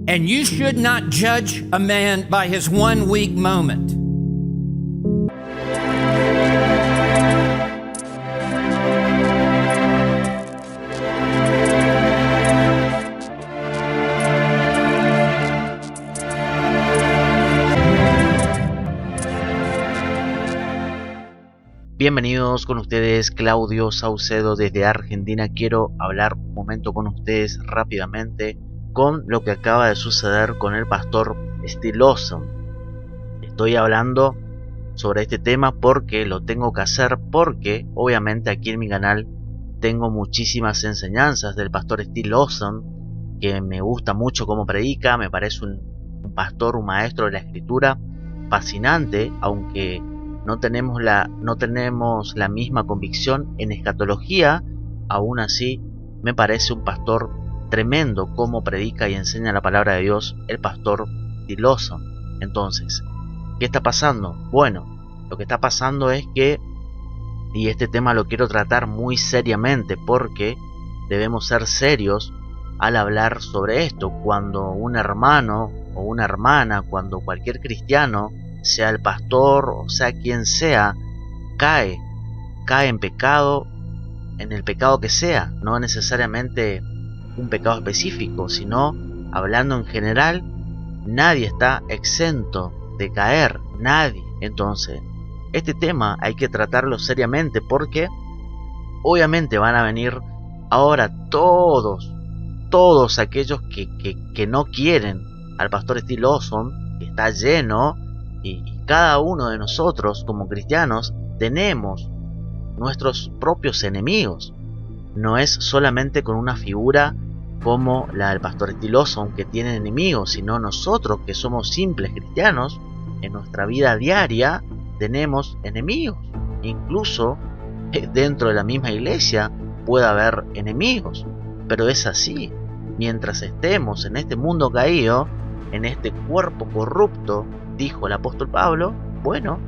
And you should not judge a man by his one weak moment. Bienvenidos con ustedes, Claudio Saucedo desde Argentina. Quiero hablar un momento con ustedes rápidamente con lo que acaba de suceder con el pastor Still Lawson. Estoy hablando sobre este tema porque lo tengo que hacer, porque obviamente aquí en mi canal tengo muchísimas enseñanzas del pastor Still Lawson, que me gusta mucho cómo predica. Me parece un pastor, un maestro de la escritura fascinante, aunque no tenemos la misma convicción en escatología. Aún así me parece un pastor tremendo cómo predica y enseña la palabra de Dios el pastor Still Lawson. Entonces, ¿qué está pasando? Bueno, lo que está pasando es que, y este tema lo quiero tratar muy seriamente porque debemos ser serios al hablar sobre esto. Cuando un hermano o una hermana, cuando cualquier cristiano, sea el pastor o sea quien sea, cae en pecado, en el pecado que sea, no necesariamente un pecado específico, sino hablando en general, nadie está exento de caer, nadie. Entonces, este tema hay que tratarlo seriamente porque obviamente van a venir ahora todos aquellos que no quieren al pastor Still Lawson, que está lleno. Y cada uno de nosotros como cristianos tenemos nuestros propios enemigos. No es solamente con una figura como la del pastor Still Lawson que tiene enemigos, sino nosotros que somos simples cristianos, en nuestra vida diaria tenemos enemigos. Incluso dentro de la misma iglesia puede haber enemigos. Pero es así. Mientras estemos en este mundo caído, en este cuerpo corrupto, dijo el apóstol Pablo, bueno,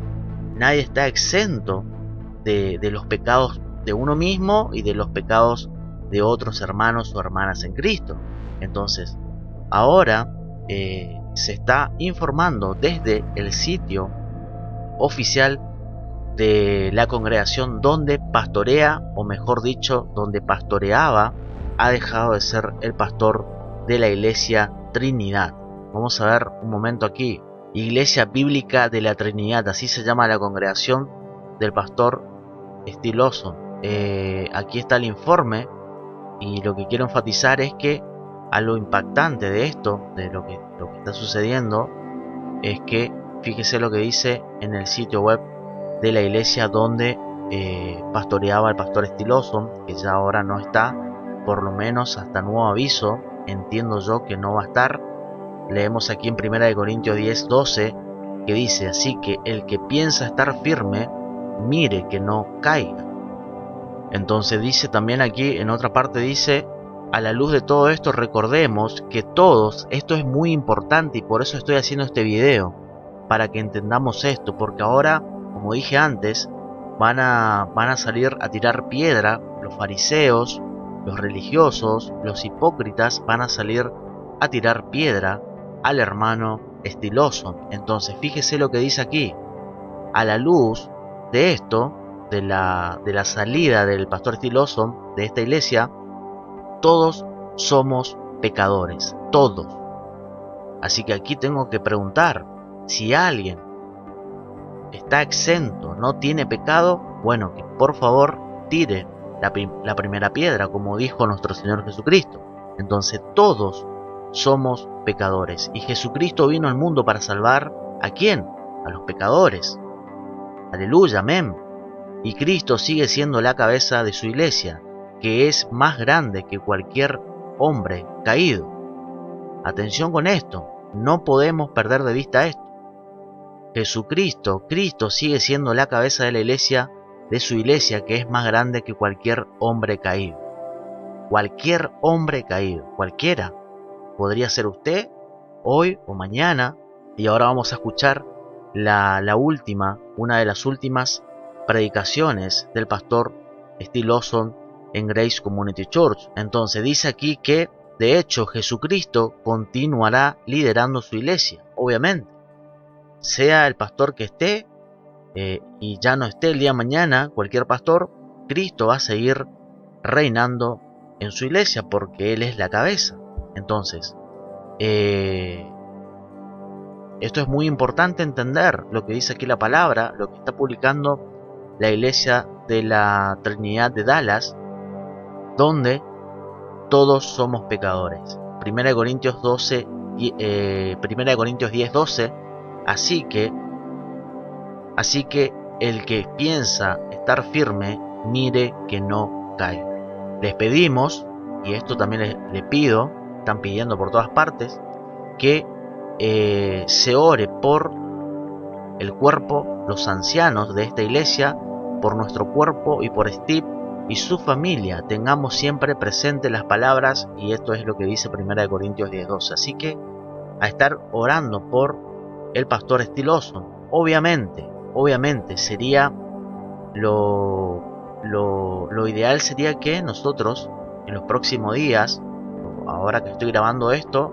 nadie está exento de los pecados de uno mismo y de los pecados de otros hermanos o hermanas en Cristo. Entonces, ahora se está informando desde el sitio oficial de la congregación donde pastorea, o mejor dicho, donde pastoreaba, ha dejado de ser el pastor de la Iglesia Trinidad. Vamos a ver un momento aquí. Iglesia Bíblica de la Trinidad, así se llama la congregación del pastor Still Lawson. Aquí está el informe, y lo que quiero enfatizar es que a lo impactante de esto, de lo que está sucediendo, es que fíjese lo que dice en el sitio web de la iglesia donde pastoreaba el pastor Still Lawson, que ya ahora no está, por lo menos hasta nuevo aviso. Entiendo yo que no va a estar. Leemos aquí en 1 Corintios 10:12 que dice: así que el que piensa estar firme, mire que no caiga. Entonces dice también aquí, en otra parte dice: a la luz de todo esto recordemos que todos, esto es muy importante y por eso estoy haciendo este video, para que entendamos esto, porque ahora, como dije antes, van a salir a tirar piedra los fariseos, los religiosos, los hipócritas, van a salir a tirar piedra al hermano Still Lawson. Entonces fíjese lo que dice aquí: a la luz de esto, de la salida del pastor Still Lawson de esta iglesia, todos somos pecadores, todos. Así que aquí tengo que preguntar, si alguien está exento, no tiene pecado, bueno, que por favor tire la primera piedra, como dijo nuestro Señor Jesucristo. Entonces todos somos pecadores, y Jesucristo vino al mundo para salvar ¿a quién? A los pecadores. Aleluya, amén. Y Cristo sigue siendo la cabeza de su iglesia, que es más grande que cualquier hombre caído. Atención con esto, no podemos perder de vista esto. Cristo sigue siendo la cabeza de la iglesia, de su iglesia, que es más grande que cualquier hombre caído. Cualquier hombre caído, cualquiera. Podría ser usted, hoy o mañana. Y ahora vamos a escuchar la última, una de las últimas predicaciones del pastor Still Lawson en Grace Community Church. Entonces dice aquí que De hecho, Jesucristo continuará liderando su iglesia, obviamente. Sea el pastor que esté y ya no esté el día de mañana, cualquier pastor, Cristo va a seguir reinando en su iglesia porque Él es la cabeza. Entonces, esto es muy importante entender lo que dice aquí la palabra, lo que está publicando la iglesia de la Trinidad de Dallas, donde todos somos pecadores. 1 Corintios 12, 1 Corintios 10, 12. Así que el que piensa estar firme, mire que no caiga. Les pedimos, y esto también les pido, están pidiendo por todas partes, que se ore por el cuerpo, los ancianos de esta iglesia, por nuestro cuerpo y por Steve y su familia. Tengamos siempre presente las palabras, y esto es lo que dice 1 Corintios 10:12. Así que a estar orando por el pastor Steve Lawson. Obviamente sería lo ideal sería que nosotros en los próximos días, ahora que estoy grabando esto,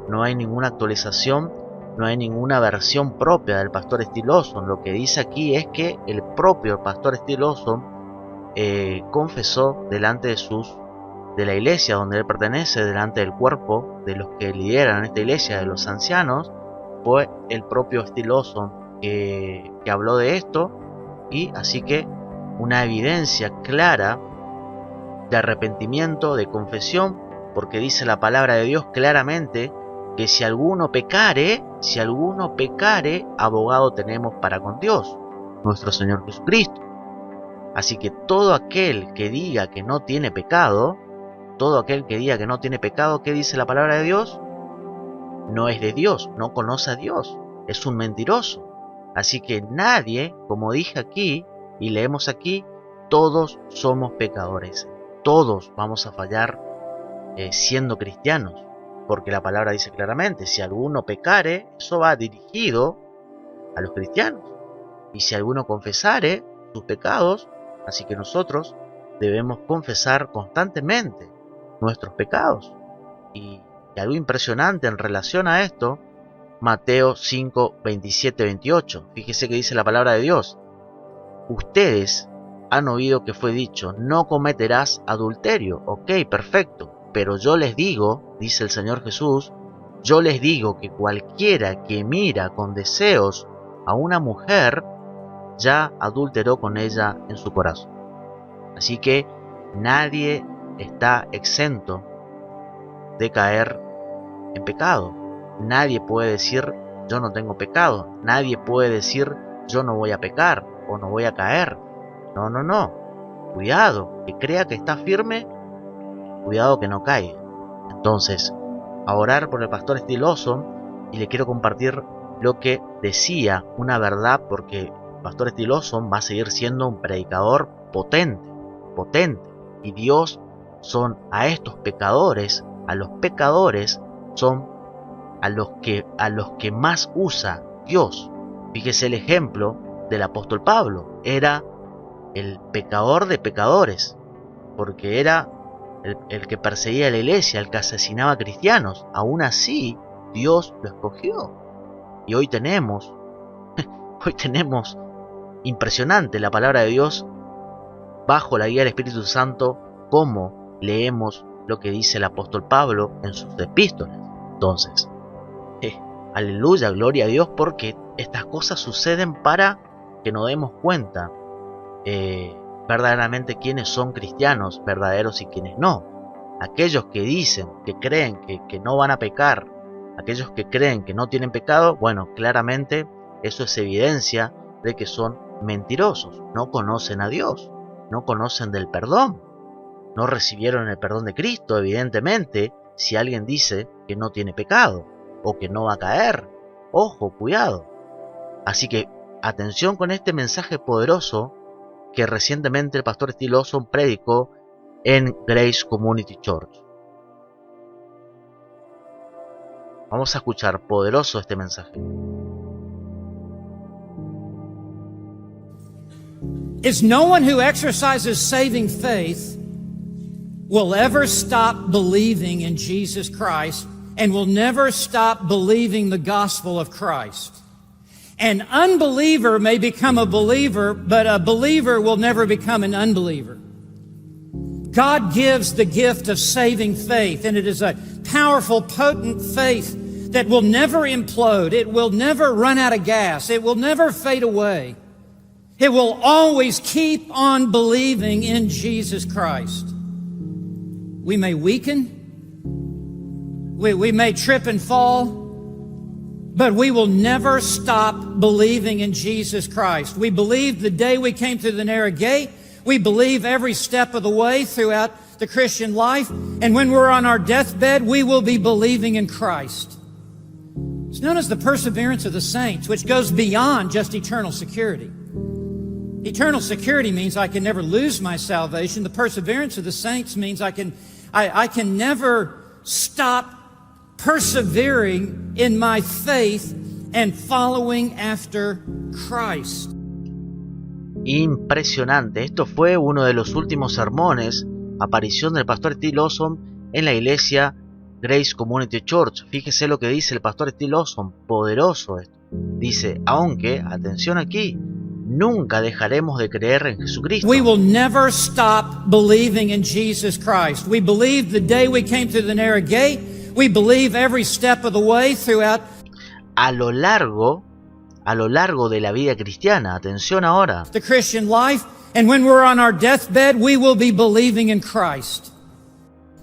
no hay ninguna actualización, no hay ninguna versión propia del pastor Steve Lawson. Lo que dice aquí es que el propio pastor Steve Lawson confesó delante de la iglesia donde él pertenece, delante del cuerpo de los que lideran esta iglesia, de los ancianos. Fue el propio Steve Lawson que habló de esto, y así que una evidencia clara de arrepentimiento, de confesión, porque dice la palabra de Dios claramente que si alguno pecare, abogado tenemos para con Dios, nuestro Señor Jesucristo. Así que todo aquel que diga que no tiene pecado, ¿qué dice la palabra de Dios? No es de Dios, no conoce a Dios, es un mentiroso. Así que nadie, como dije aquí y leemos aquí, todos somos pecadores, todos vamos a fallar siendo cristianos, porque la palabra dice claramente, si alguno pecare, eso va dirigido a los cristianos, y si alguno confesare sus pecados, así que nosotros debemos confesar constantemente nuestros pecados. Y algo impresionante en relación a esto, Mateo 5, 27, 28. Fíjese que dice la palabra de Dios. Ustedes han oído que fue dicho, no cometerás adulterio. Ok, perfecto. Pero yo les digo, dice el Señor Jesús, yo les digo que cualquiera que mira con deseos a una mujer, ya adulteró con ella en su corazón. Así que nadie está exento de caer en pecado. Nadie puede decir yo no tengo pecado. Nadie puede decir yo no voy a pecar o no voy a caer. No. Cuidado, que crea que está firme, cuidado que no caiga. Entonces, a orar por el pastor Steve Lawson, y le quiero compartir lo que decía, una verdad, porque el pastor Steve Lawson va a seguir siendo un predicador potente, y Dios son a estos pecadores, a los pecadores son a los que más usa Dios. Fíjese el ejemplo del apóstol Pablo, era el pecador de pecadores, porque era el que perseguía a la iglesia, el que asesinaba a cristianos. Aún así, Dios lo escogió. Y hoy tenemos impresionante la palabra de Dios bajo la guía del Espíritu Santo, como leemos lo que dice el apóstol Pablo en sus epístolas. Entonces, aleluya, gloria a Dios, porque estas cosas suceden para que nos demos cuenta verdaderamente quiénes son cristianos verdaderos y quiénes no. Aquellos que dicen, que creen que no van a pecar, aquellos que creen que no tienen pecado, bueno, claramente eso es evidencia de que son mentirosos, no conocen a Dios, no conocen del perdón, no recibieron el perdón de Cristo, evidentemente, si alguien dice que no tiene pecado o que no va a caer. Ojo, cuidado. Así que atención con este mensaje poderoso que recientemente el pastor Steve Lawson predicó en Grace Community Church. Vamos a escuchar poderoso este mensaje. Is no one who exercises saving faith will ever stop believing in Jesus Christ and will never stop believing the gospel of Christ. An unbeliever may become a believer, but a believer will never become an unbeliever. God gives the gift of saving faith, and it is a powerful, potent faith that will never implode. It will never run out of gas. It will never fade away. It will always keep on believing in Jesus Christ. We may weaken, we may trip and fall, but we will never stop believing in Jesus Christ. We believe the day we came through the narrow gate. We believe every step of the way throughout the Christian life. And when we're on our deathbed, we will be believing in Christ. It's known as the perseverance of the saints, which goes beyond just eternal security. Eternal security means I can never lose my salvation. The perseverance of the saints means I can never stop persevering in my faith and following after Christ. Impresionante. Esto fue uno de los últimos sermones, aparición del pastor Steve Lawson en la iglesia Grace Community Church. Fíjese lo que dice el pastor Steve Lawson, poderoso esto. Dice, aunque, atención aquí, nunca dejaremos de creer en Jesucristo. We will never stop believing in Jesus Christ. We believe the day we came through the narrow gate. We believe every step of the way throughout. A lo largo de la vida cristiana, atención ahora. The Christian life, and when we're on our deathbed, we will be believing in Christ.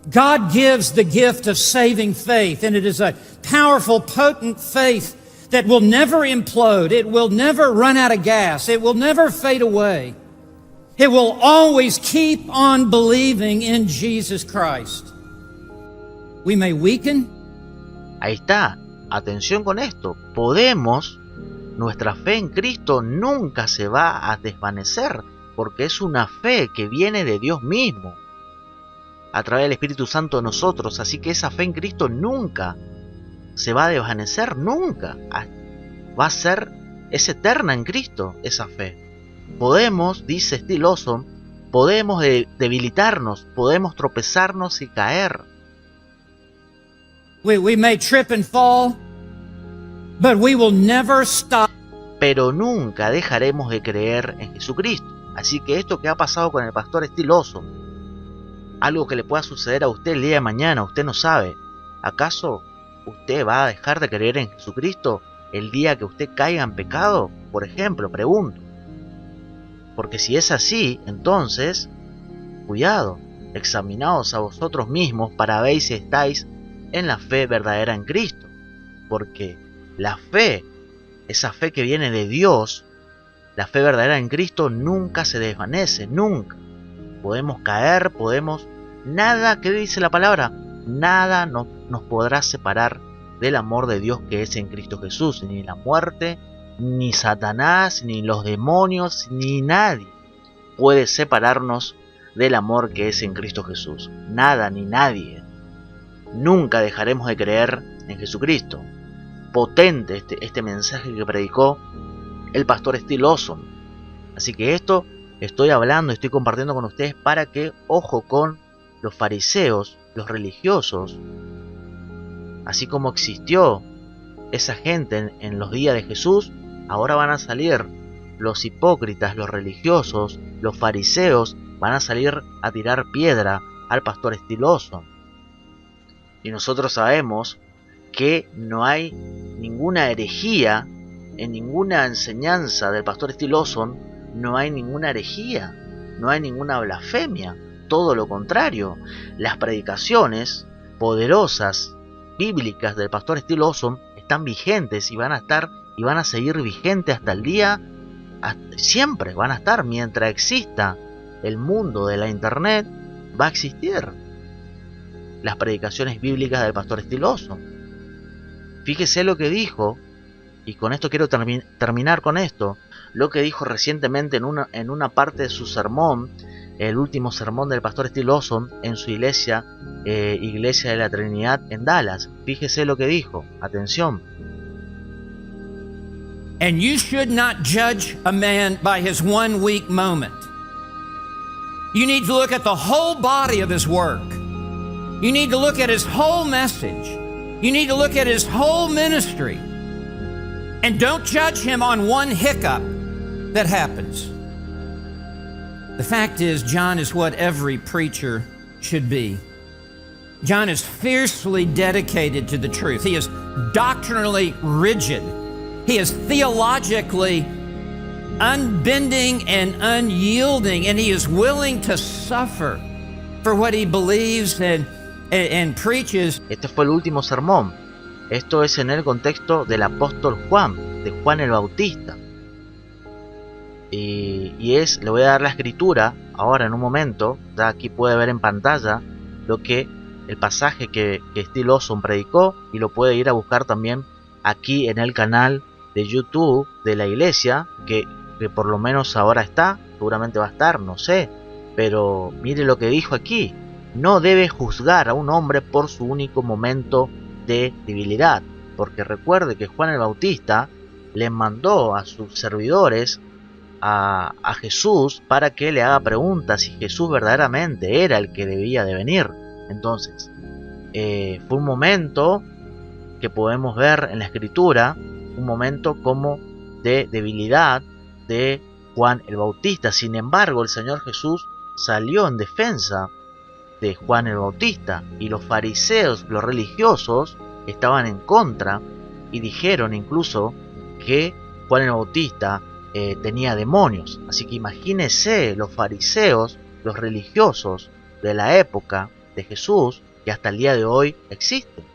God gives the gift of saving faith, and it is a powerful, potent faith that will never implode. It will never run out of gas. It will never fade away. It will always keep on believing in Jesus Christ. We may weaken. Ahí está. Atención con esto. Nuestra fe en Cristo nunca se va a desvanecer, porque es una fe que viene de Dios mismo, a través del Espíritu Santo en nosotros. Así que esa fe en Cristo nunca se va a desvanecer, nunca. Es eterna en Cristo esa fe. Podemos, dice Steve Lawson, podemos debilitarnos, podemos tropezarnos y caer. We may trip and fall, but we will never stop. Pero nunca dejaremos de creer en Jesucristo. Así que esto que ha pasado con el pastor Steve Lawson, algo que le pueda suceder a usted el día de mañana, usted no sabe. ¿Acaso usted va a dejar de creer en Jesucristo el día que usted caiga en pecado? Por ejemplo, pregunto. Porque si es así, entonces, cuidado, examinaos a vosotros mismos para ver si estáis en la fe verdadera en Cristo. Porque la fe, esa fe que viene de Dios, la fe verdadera en Cristo nunca se desvanece, nunca. Podemos caer, nada, ¿qué dice la palabra? Nada nos podrá separar del amor de Dios que es en Cristo Jesús. Ni la muerte, ni Satanás, ni los demonios, ni nadie puede separarnos del amor que es en Cristo Jesús. Nada ni nadie. Nunca dejaremos de creer en Jesucristo. Potente este mensaje que predicó el pastor Steve Lawson. Así que esto estoy compartiendo con ustedes para que, ojo con los fariseos, los religiosos. Así como existió esa gente en los días de Jesús, ahora van a salir los hipócritas, los religiosos, los fariseos, van a salir a tirar piedra al pastor Steve Lawson. Y nosotros sabemos que no hay ninguna herejía en ninguna enseñanza del pastor Steve Lawson. No hay ninguna herejía, no hay ninguna blasfemia, todo lo contrario. Las predicaciones poderosas, bíblicas del pastor Steve Lawson están vigentes y van a seguir vigentes hasta el día, siempre van a estar. Mientras exista el mundo de la internet, va a existir las predicaciones bíblicas del pastor Steve Lawson. Fíjese lo que dijo, y con esto quiero terminar con esto, lo que dijo recientemente en una parte de su sermón, el último sermón del pastor Steve Lawson en su iglesia de la Trinidad en Dallas. Fíjese lo que dijo, atención. And you should not judge a man by his one weak moment. You need to look at the whole body of his work. You need to look at his whole message. You need to look at his whole ministry. And don't judge him on one hiccup that happens. The fact is, John is what every preacher should be. John is fiercely dedicated to the truth. He is doctrinally rigid. He is theologically unbending and unyielding, and he is willing to suffer for what he believes and preaches. Este fue el último sermón. Esto es en el contexto del apóstol Juan, de Juan el Bautista. Le voy a dar la escritura ahora en un momento. Ya aquí puede ver en pantalla el pasaje que Still Lawson predicó, y lo puede ir a buscar también aquí en el canal de YouTube de la iglesia, que por lo menos ahora está, seguramente va a estar, no sé, pero mire lo que dijo aquí: no debe juzgar a un hombre por su único momento de debilidad, porque recuerde que Juan el Bautista le mandó a sus servidores a Jesús para que le haga preguntas si Jesús verdaderamente era el que debía de venir. Entonces, fue un momento que podemos ver en la escritura, un momento como de debilidad de Juan el Bautista. Sin embargo, el Señor Jesús salió en defensa de Juan el Bautista, y los fariseos, los religiosos, estaban en contra y dijeron incluso que Juan el Bautista tenía demonios. Así que imagínense los fariseos, los religiosos de la época de Jesús, que hasta el día de hoy existen.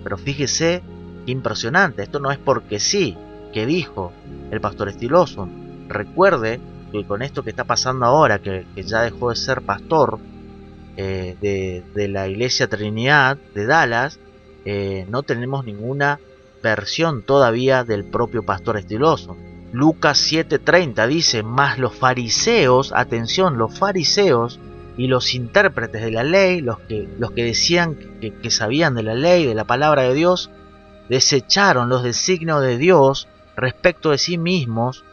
Pero fíjese qué impresionante. Esto no es porque sí que dijo el pastor Still Lawson. Recuerde que con esto que está pasando ahora, que ya dejó de ser pastor de la Iglesia Trinidad de Dallas, no tenemos ninguna versión todavía del propio pastor Still Lawson. Lucas 7:30 dice: mas los fariseos, atención, los fariseos y los intérpretes de la ley, los que decían que sabían de la ley, de la palabra de Dios, desecharon los designios de Dios respecto de sí mismos,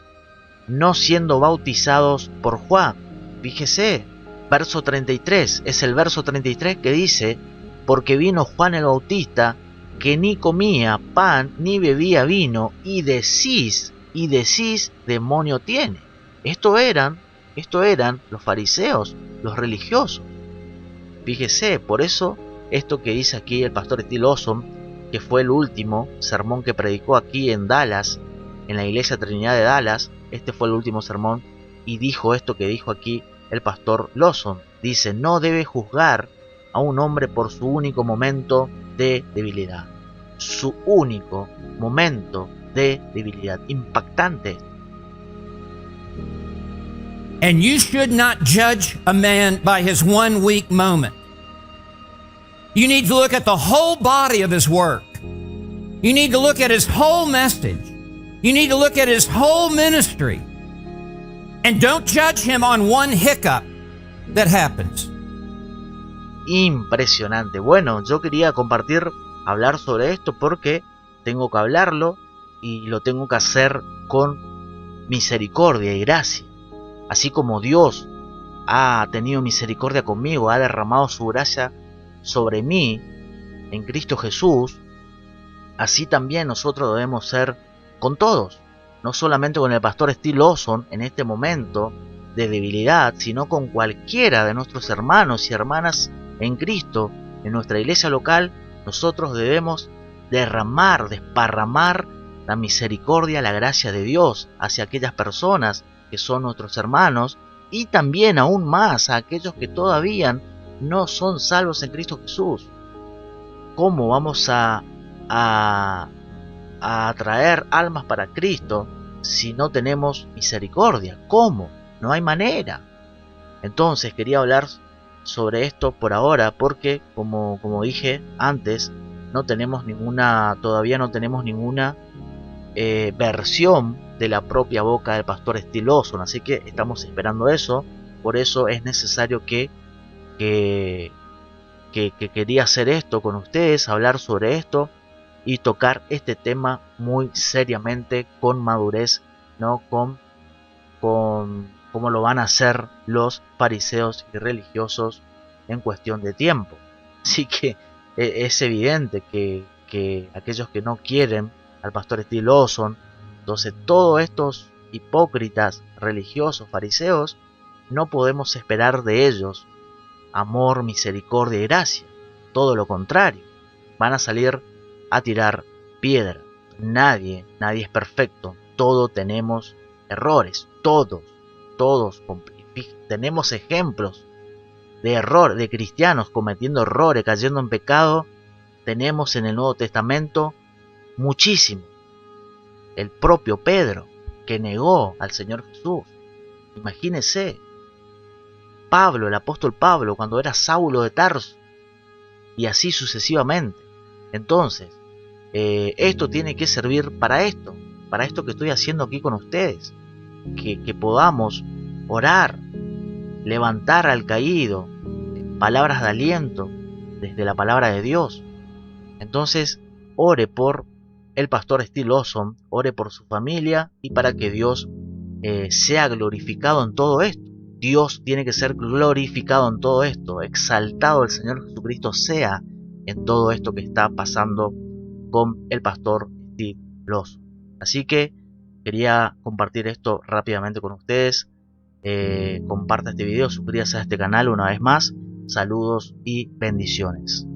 no siendo bautizados por Juan. Fíjese, verso 33, es el verso 33 que dice: porque vino Juan el Bautista, que ni comía pan ni bebía vino, y decís, demonio tiene. Esto eran los fariseos, los religiosos. Fíjese, por eso esto que dice aquí el pastor Still Lawson, que fue el último sermón que predicó aquí en Dallas, en la Iglesia Trinidad de Dallas, este fue el último sermón, y dijo esto que dijo aquí el pastor Lawson. Dice: no debe juzgar a un hombre por su único momento de debilidad. Su único momento de debilidad. Impactante. And you should not judge a man by his 1 weak moment. You need to look at the whole body of his work. You need to look at his whole message. You need to look at his whole ministry. And don't judge him on one hiccup that happens. Impresionante. Bueno, yo quería hablar sobre esto porque tengo que hablarlo, y lo tengo que hacer con misericordia y gracia. Así como Dios ha tenido misericordia conmigo, ha derramado su gracia sobre mí en Cristo Jesús, así también nosotros debemos ser con todos. No solamente con el pastor Still Lawson en este momento de debilidad, sino con cualquiera de nuestros hermanos y hermanas en Cristo, en nuestra iglesia local. Nosotros debemos desparramar la misericordia, la gracia de Dios hacia aquellas personas que son nuestros hermanos, y también aún más a aquellos que todavía no son salvos en Cristo Jesús. ¿Cómo vamos a atraer almas para Cristo si no tenemos misericordia? ¿Cómo? No hay manera. Entonces quería hablar sobre esto por ahora, porque como dije antes, todavía no tenemos ninguna versión de la propia boca del pastor Still Lawson, así que estamos esperando eso. Por eso es necesario que quería hacer esto con ustedes, hablar sobre esto y tocar este tema muy seriamente, con madurez, no con como lo van a hacer los fariseos y religiosos en cuestión de tiempo. Así que es evidente que aquellos que no quieren al pastor Steve Lawson, entonces todos estos hipócritas religiosos, fariseos, no podemos esperar de ellos amor, misericordia y gracia. Todo lo contrario, van a salir a tirar piedra. Nadie es perfecto. Todos tenemos errores. Todos tenemos ejemplos de error, de cristianos cometiendo errores, cayendo en pecado. Tenemos en el Nuevo Testamento muchísimo. El propio Pedro, que negó al Señor Jesús. Imagínese, Pablo, el apóstol Pablo, cuando era Saulo de Tarso, y así sucesivamente. Entonces, esto tiene que servir para esto que estoy haciendo aquí con ustedes, que podamos orar, levantar al caído, palabras de aliento desde la palabra de Dios. Entonces, ore por el pastor Steve Lawson, ore por su familia y para que Dios sea glorificado en todo esto. Dios tiene que ser glorificado en todo esto, exaltado el Señor Jesucristo sea en todo esto que está pasando con el pastor Steve Lawson. Así que quería compartir esto rápidamente con ustedes. Comparta este video, suscríbase a este canal una vez más. Saludos y bendiciones.